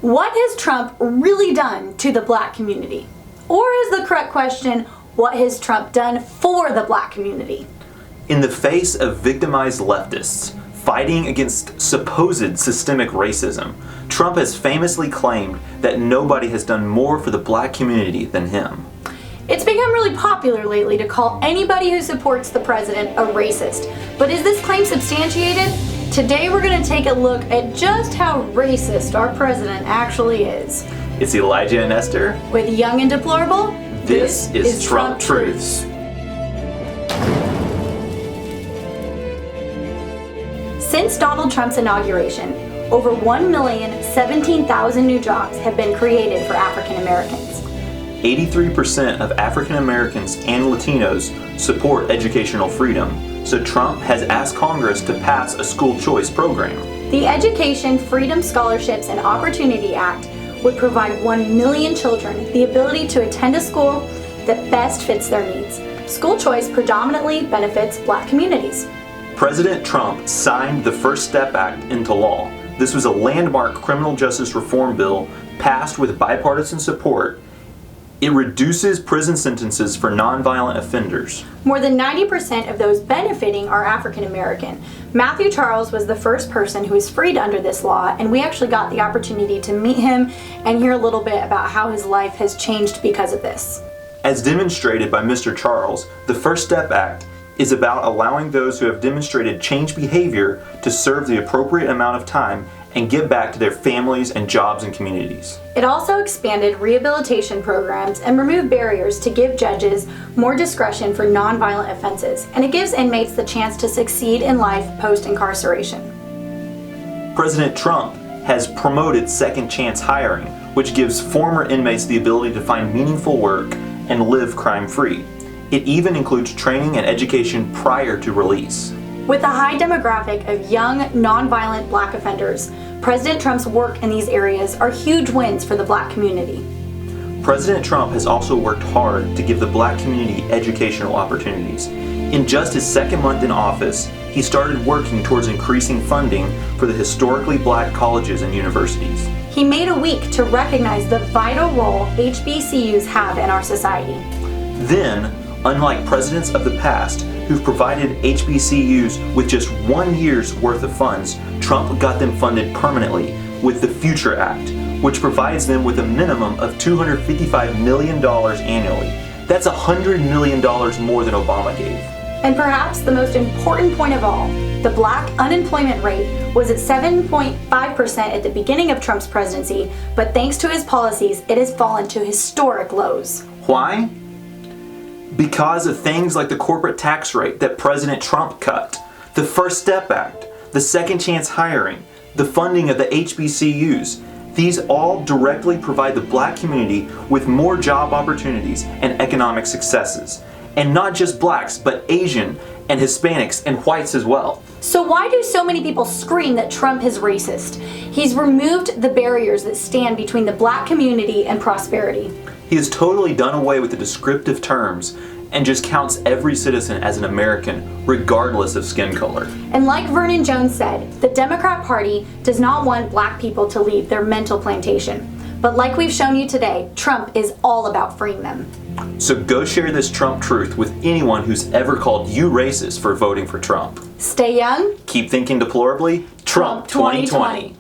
What has Trump really done to the black community? Or is the correct question, what has Trump done for the black community? In the face of victimized leftists fighting against supposed systemic racism, Trump has famously claimed that nobody has done more for the black community than him. It's become really popular lately to call anybody who supports the president a racist. But is this claim substantiated? Today we're going to take a look at just how racist our president actually is. It's Elijah and Esther with Young and Deplorable. This is Trump Truths. Since Donald Trump's inauguration, over 1,017,000 new jobs have been created for African Americans. 83% of African Americans and Latinos support educational freedom, so Trump has asked Congress to pass a school choice program. The Education, Freedom, Scholarships, and Opportunity Act would provide 1 million children the ability to attend a school that best fits their needs. School choice predominantly benefits black communities. President Trump signed the First Step Act into law. This was a landmark criminal justice reform bill passed with bipartisan support. It reduces prison sentences for nonviolent offenders. More than 90% of those benefiting are African American. Matthew Charles was the first person who was freed under this law, and we actually got the opportunity to meet him and hear a little bit about how his life has changed because of this. As demonstrated by Mr. Charles, the First Step Act is about allowing those who have demonstrated changed behavior to serve the appropriate amount of time and give back to their families and jobs and communities. It also expanded rehabilitation programs and removed barriers to give judges more discretion for nonviolent offenses, and it gives inmates the chance to succeed in life post-incarceration. President Trump has promoted second chance hiring, which gives former inmates the ability to find meaningful work and live crime-free. It even includes training and education prior to release. With a high demographic of young, nonviolent black offenders, President Trump's work in these areas are huge wins for the black community. President Trump has also worked hard to give the black community educational opportunities. In just his second month in office, he started working towards increasing funding for the historically black colleges and universities. He made a week to recognize the vital role HBCUs have in our society. Then, unlike presidents of the past who've provided HBCUs with just 1 year's worth of funds, Trump got them funded permanently with the Future Act, which provides them with a minimum of $255 million annually. That's $100 million more than Obama gave. And perhaps the most important point of all, the black unemployment rate was at 7.5% at the beginning of Trump's presidency, but thanks to his policies, it has fallen to historic lows. Why? Because of things like the corporate tax rate that President Trump cut, the First Step Act, the second chance hiring, the funding of the HBCUs. These all directly provide the black community with more job opportunities and economic successes. And not just blacks, but Asian and Hispanics and whites as well. So why do so many people scream that Trump is racist? He's removed the barriers that stand between the black community and prosperity. He has totally done away with the descriptive terms and just counts every citizen as an American, regardless of skin color. And like Vernon Jones said, the Democrat Party does not want black people to leave their mental plantation. But like we've shown you today, Trump is all about freeing them. So go share this Trump truth with anyone who's ever called you racist for voting for Trump. Stay young. Keep thinking deplorably. Trump 2020.